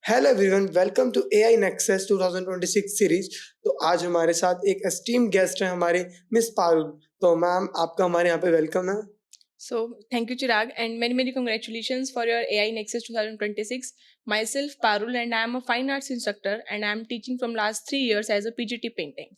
Hello everyone, welcome to AI Nexus 2026 series. तो आज हमारे साथ एक एस्टीम गेस्ट है हमारे मिस पारुल। तो मैम, आपका हमारे यहाँ पे वेलकम है। So, thank you, Chirag, and many congratulations for your AI Nexus 2026. Myself, Parul, and I am a fine arts instructor, and I am teaching from last 3 years as a PGT painting.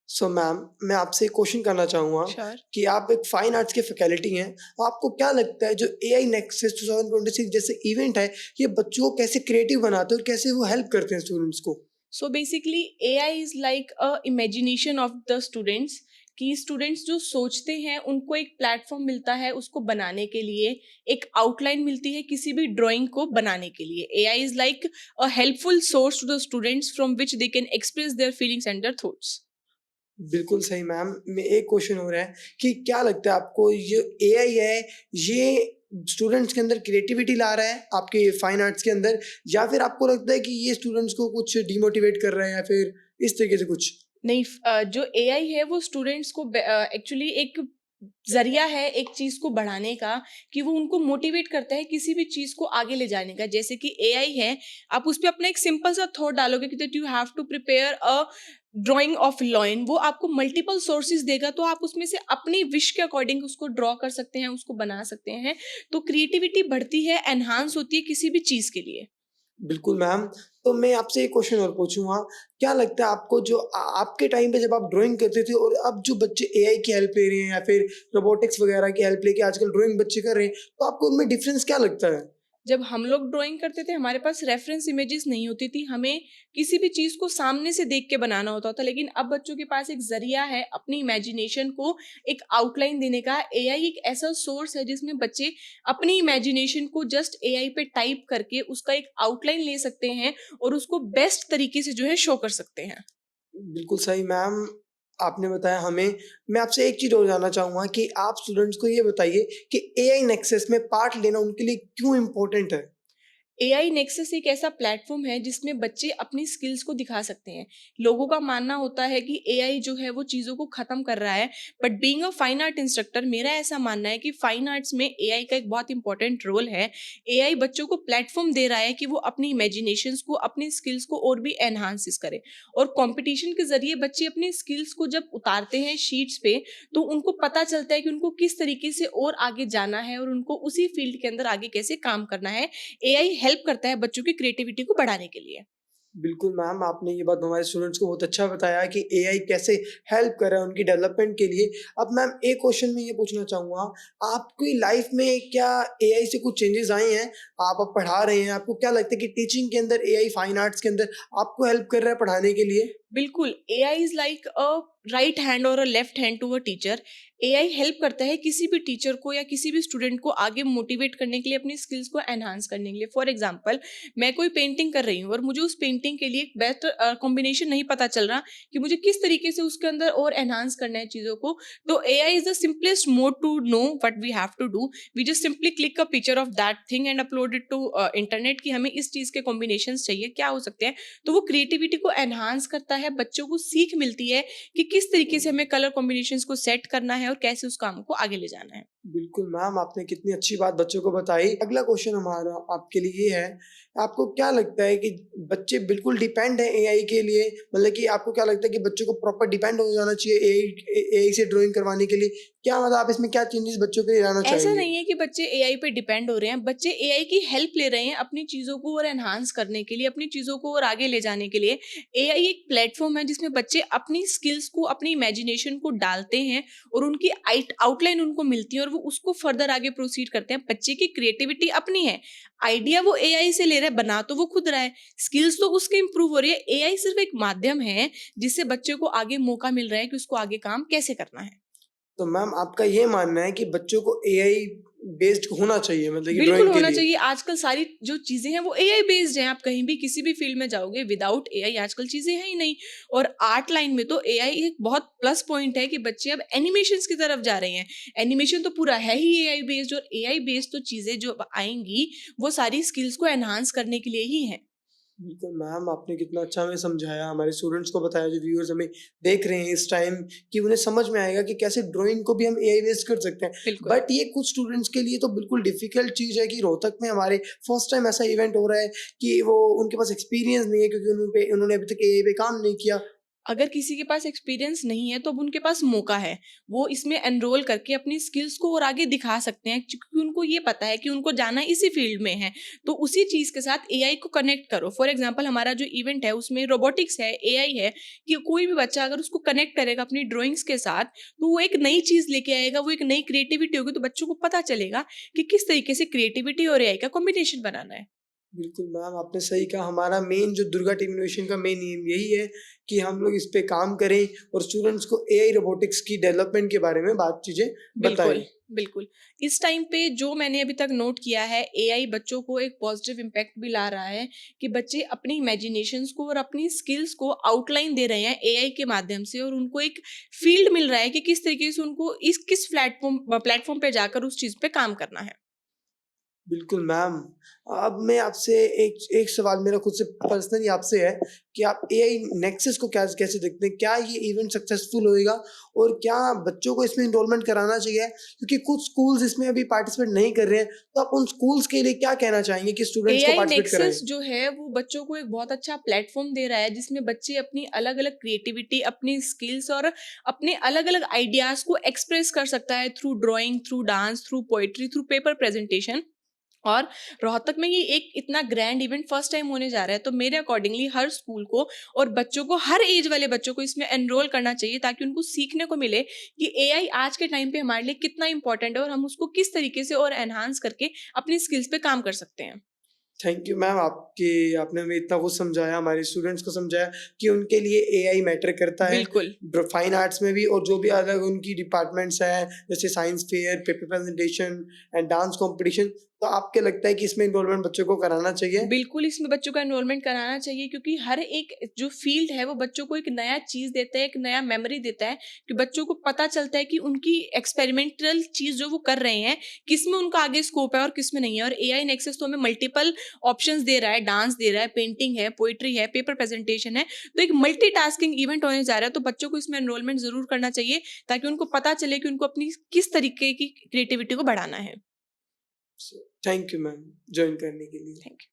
So ma'am, मैं आपसे एक question करना चाहूँगा Sure. कि आप एक fine arts के faculty हैं। आपको क्या लगता है जो एआई नेक्सस 2026 जैसे इवेंट है, ये बच्चों को कैसे क्रिएटिव बनाते हैं और कैसे वो हेल्प करते हैं स्टूडेंट्स को? So basically, AI is like a imagination of the students. कि स्टूडेंट्स जो सोचते हैं उनको एक प्लेटफॉर्म मिलता है उसको बनाने के लिए, एक आउटलाइन मिलती है किसी भी ड्राइंग को बनाने के लिए. AI is like a helpful source to the students from which they can express their feelings and their thoughts. बिल्कुल सही मैम। मैं एक क्वेश्चन हो रहा है कि क्या लगता है आपको ये एआई है, ये स्टूडेंट्स के अंदर क्रिएटिविटी ला रहा है आपके फाइन आर्ट्स के अंदर, या फिर आपको लगता है कि ये स्टूडेंट्स को कुछ डिमोटिवेट कर रहा है या फिर इस तरीके से कुछ? नहीं, जो एआई है वो स्टूडेंट्स को एक्चुअली एक जरिया है एक चीज को बढ़ाने का, कि वो उनको मोटिवेट करता है किसी भी चीज को आगे ले जाने का. जैसे कि एआई है, आप उस पर अपना एक सिंपल सा थॉट डालोगे कि that you have to prepare a drawing of lion, वो आपको मल्टीपल सोर्सेज देगा, तो आप उसमें से अपनी विश के अकॉर्डिंग उसको ड्रॉ कर सकते हैं, उसको बना सकते हैं. तो क्रिएटिविटी बढ़ती है, एनहांस होती है किसी भी चीज के लिए. बिल्कुल मैम। तो मैं आपसे एक क्वेश्चन और पूछूँगा, क्या लगता है आपको जो आपके टाइम पे जब आप ड्राइंग करते थे और अब जो बच्चे एआई की हेल्प ले रहे हैं या फिर रोबोटिक्स वगैरह की हेल्प लेके आजकल ड्राइंग बच्चे कर रहे हैं, तो आपको उनमें डिफरेंस क्या लगता है? जब हम लोग ड्राइंग करते थे हमारे पास रेफरेंस इमेजेस नहीं होती थी, हमें किसी भी चीज को सामने से देख के बनाना होता था. लेकिन अब बच्चों के पास एक जरिया है अपनी इमेजिनेशन को एक आउटलाइन देने का. एआई एक ऐसा सोर्स है जिसमें बच्चे अपनी इमेजिनेशन को जस्ट एआई पे टाइप करके उसका एक आउटलाइन ले सकते हैं और उसको बेस्ट तरीके से जो है शो कर सकते हैं. बिल्कुल सही मैम, आपने बताया हमें। मैं आपसे एक चीज़ और जानना चाहूँगा कि आप स्टूडेंट्स को ये बताइए कि एआई नेक्सस में पार्ट लेना उनके लिए क्यों इम्पोर्टेंट है? एआई नेक्सस एक ऐसा प्लेटफॉर्म है जिसमें बच्चे अपनी स्किल्स को दिखा सकते हैं. लोगों का मानना होता है कि एआई जो है वो चीज़ों को ख़त्म कर रहा है, but being a fine art instructor मेरा ऐसा मानना है कि फाइन आर्ट्स में एआई का एक बहुत इंपॉर्टेंट रोल है. एआई बच्चों को प्लेटफॉर्म दे रहा है कि वो अपनी इमेजिनेशंस को, अपनी स्किल्स को और भी एनहांसिस करें. और कंपटीशन के ज़रिए बच्चे अपनी स्किल्स को जब उतारते हैं शीट्स पे, तो उनको पता चलता है कि उनको किस तरीके से और आगे जाना है और उनको उसी फील्ड के अंदर आगे कैसे काम करना है. एआई हेल्प करता है बच्चों की क्रिएटिविटी को बढ़ाने के लिए. बिल्कुल मैम, आपने ये बात हमारे स्टूडेंट्स को बहुत अच्छा बताया कि एआई कैसे हेल्प कर रहा है उनकी डेवलपमेंट के लिए। अब मैम एक क्वेश्चन मैं ये पूछना चाहूँगा, आपकी लाइफ में क्या एआई से कुछ चेंजेस आए हैं? आप अब पढ़ा रहे हैं, आपको क्या लगता है कि टीचिंग के अंदर एआई फाइन आर्ट्स के अंदर आपको हेल्प कर रहा है पढ़ाने के लिए? बिल्कुल, AI is like a right hand और a left hand to a teacher. AI help करता है किसी भी टीचर को या किसी भी स्टूडेंट को आगे मोटिवेट करने के लिए, अपनी स्किल्स को एनहांस करने के लिए. फॉर एग्जांपल, मैं कोई पेंटिंग कर रही हूँ और मुझे उस पेंटिंग के लिए एक बेस्ट कॉम्बिनेशन नहीं पता चल रहा कि मुझे किस तरीके से उसके अंदर और एनहांस करना है चीज़ों को. तो AI is the simplest mode to know what we have to do. We just simply click a picture of that thing and upload it to internet कि हमें इस चीज़ के कॉम्बिनेशंस चाहिए, क्या हो सकते हैं. तो वो क्रिएटिविटी को एनहांस करता है, बच्चों को सीख मिलती है कि किस तरीके से हमें कलर कॉम्बिनेशंस को सेट करना है और कैसे उस काम को आगे ले जाना है. बिल्कुल मैम, आपने कितनी अच्छी बात बच्चों को बताई। अगला क्वेश्चन हमारा आपके लिए ये है, आपको क्या लगता है कि बच्चे बिल्कुल डिपेंड हैं एआई के लिए? मतलब कि आपको क्या लगता है कि बच्चों को प्रॉपर डिपेंड हो जाना चाहिए एआई से ड्राइंग करवाने के लिए? क्या मतलब आप इसमें क्या चेंजेस बच्चों के लिए लाना ऐसा चाहेंगे? नहीं है कि बच्चे एआई पे डिपेंड हो रहे हैं, बच्चे एआई की हेल्प ले रहे हैं अपनी चीज़ों को और एनहांस करने के लिए, अपनी चीज़ों को और आगे ले जाने के लिए. एआई एक प्लेटफ़ॉर्म है जिसमें बच्चे अपनी स्किल्स को, अपनी इमेजिनेशन को डालते हैं और उनकी आउटलाइन उनको मिलती है और वो उसको फर्दर आगे प्रोसीड करते हैं. बच्चे की क्रिएटिविटी अपनी है, आइडिया वो एआई से ले रहा है, बना तो वो खुद रहा है, स्किल्स तो उसकी इंप्रूव हो रही है. एआई सिर्फ़ एक माध्यम है जिससे बच्चे को आगे मौका मिल रहा है कि उसको आगे काम कैसे करना है. तो मैम आपका ये मानना है कि बच्चों को एआई बेस्ड होना चाहिए मतलब कि बिल्कुल ड्राइंग के होना लिए? चाहिए. आजकल सारी जो चीज़ें हैं वो एआई बेस्ड हैं. आप कहीं भी किसी भी फील्ड में जाओगे, विदाउट एआई आजकल चीज़ें हैं ही नहीं. और आर्ट लाइन में तो एआई एक बहुत प्लस पॉइंट है कि बच्चे अब एनिमेशंस की तरफ जा रहे हैं. एनिमेशन तो पूरा है ही एआई बेस्ड, और एआई बेस्ड तो चीज़ें जो अब आएँगी वो सारी स्किल्स को एनहांस करने के लिए ही हैं. बिल्कुल मैम, आपने कितना अच्छा हमें समझाया, हमारे स्टूडेंट्स को बताया, जो व्यूअर्स हमें देख रहे हैं इस टाइम, कि उन्हें समझ में आएगा कि कैसे ड्राइंग को भी हम एआई बेस्ड कर सकते हैं। बिल्कुल। बट ये कुछ स्टूडेंट्स के लिए तो बिल्कुल डिफ़िकल्ट चीज़ है कि रोहतक में हमारे फर्स्ट टाइम ऐसा इवेंट हो रहा है कि वो उनके पास एक्सपीरियंस नहीं है, क्योंकि उन्होंने अभी तक एआई पे काम नहीं किया। अगर किसी के पास एक्सपीरियंस नहीं है तो अब उनके पास मौका है। वो इसमें एनरोल करके अपनी स्किल्स को और आगे दिखा सकते हैं, क्योंकि उनको ये पता है कि उनको जाना इसी फील्ड में है। तो उसी चीज़ के साथ एआई को कनेक्ट करो। फॉर एग्ज़ाम्पल हमारा जो इवेंट है उसमें रोबोटिक्स है, एआई है, कि कोई भी बच्चा अगर उसको कनेक्ट करेगा अपनी ड्राइंग्स के साथ, तो वो एक नई चीज़ लेके आएगा, वो एक नई क्रिएटिविटी होगी, तो बच्चों को पता चलेगा कि किस तरीके से क्रिएटिविटी और एआई का कॉम्बिनेशन बनाना है। बिल्कुल मैम, आपने सही कहा। हमारा मेन जो दुर्गा टीम इनोवेशन का मेन एम यही है कि हम लोग इस पे काम करें और स्टूडेंट्स को एआई रोबोटिक्स की डेवलपमेंट के बारे में बात चीज़ें बताएँ। बिल्कुल, बिल्कुल। इस टाइम पे जो मैंने अभी तक नोट किया है, एआई बच्चों को एक पॉजिटिव इम्पैक्ट भी ला रहा है, कि बच्चे अपनी इमेजिनेशंस को और अपनी स्किल्स को आउटलाइन दे रहे हैं एआई के माध्यम से, और उनको एक फील्ड मिल रहा है कि किस तरीके से उनको इस किस प्लेटफ़ॉर्म पे जाकर उस चीज़ पे काम करना है। बिल्कुल मैम। अब मैं आपसे एक एक सवाल मेरा खुद से पर्सनली आपसे है कि आप एआई नेक्सस को कैसे देखते हैं? क्या ये इवेंट सक्सेसफुल होएगा और क्या बच्चों को इसमें एनरोलमेंट कराना चाहिए? क्योंकि कुछ स्कूल्स इसमें अभी पार्टिसिपेट नहीं कर रहे हैं, तो आप उन स्कूल्स के लिए क्या कहना चाहेंगे कि स्टूडेंट्स को एआई पार्टिसिपेट कराएँ? नेक्सस जो है वो बच्चों को एक बहुत अच्छा प्लेटफ़ॉर्म दे रहा है, जिसमें बच्चे अपनी अलग-अलग क्रिएटिविटी, अपनी स्किल्स और अपने अलग-अलग आइडियाज़ को एक्सप्रेस कर सकता है, through drawing, through dance, through poetry, through paper presentation. और रोहतक में ये एक इतना ग्रैंड इवेंट फर्स्ट टाइम होने जा रहा है, तो मेरे अकॉर्डिंगली हर स्कूल को और बच्चों को, हर एज वाले बच्चों को इसमें एनरोल करना चाहिए, ताकि उनको सीखने को मिले कि एआई आज के टाइम पे हमारे लिए कितना इंपॉर्टेंट है, और हम उसको किस तरीके से और एनहांस करके अपनी स्किल्स पे काम कर सकते हैं। थैंक यू मैम, आपने हमें इतना कुछ समझाया, हमारे स्टूडेंट्स को समझाया कि उनके लिए एआई मैटर करता है, बिल्कुल। फाइन आर्ट्स में भी, और जो भी अलग उनकी डिपार्टमेंट्स हैं, जैसे science fair, paper presentation and dance competition. तो आपको लगता है कि इसमें एनरोलमेंट बच्चों को कराना चाहिए? बिल्कुल, इसमें बच्चों का एनरोलमेंट कराना चाहिए, क्योंकि हर एक जो फ़ील्ड है वो बच्चों को एक नया चीज़ देता है, एक नया मेमोरी देता है, कि बच्चों को पता चलता है कि उनकी एक्सपेरिमेंटल चीज़ जो वो कर रहे हैं, किसमें उनका आगे स्कोप है और किसमें नहीं है। और एआई नेक्सस तो हमें मल्टीपल ऑप्शंस दे रहा है, डांस दे रहा है, पेंटिंग है, पोएट्री है, पेपर प्रेज़ेंटेशन है। तो एक मल्टीटास्किंग इवेंट होने जा रहा है, तो बच्चों को इसमें एनरोलमेंट ज़रूर करना चाहिए, ताकि उनको पता चले कि उनको अपनी किस तरीके की क्रिएटिविटी को बढ़ाना है। थैंक यू मैम, जॉइन करने के लिए। Thank you.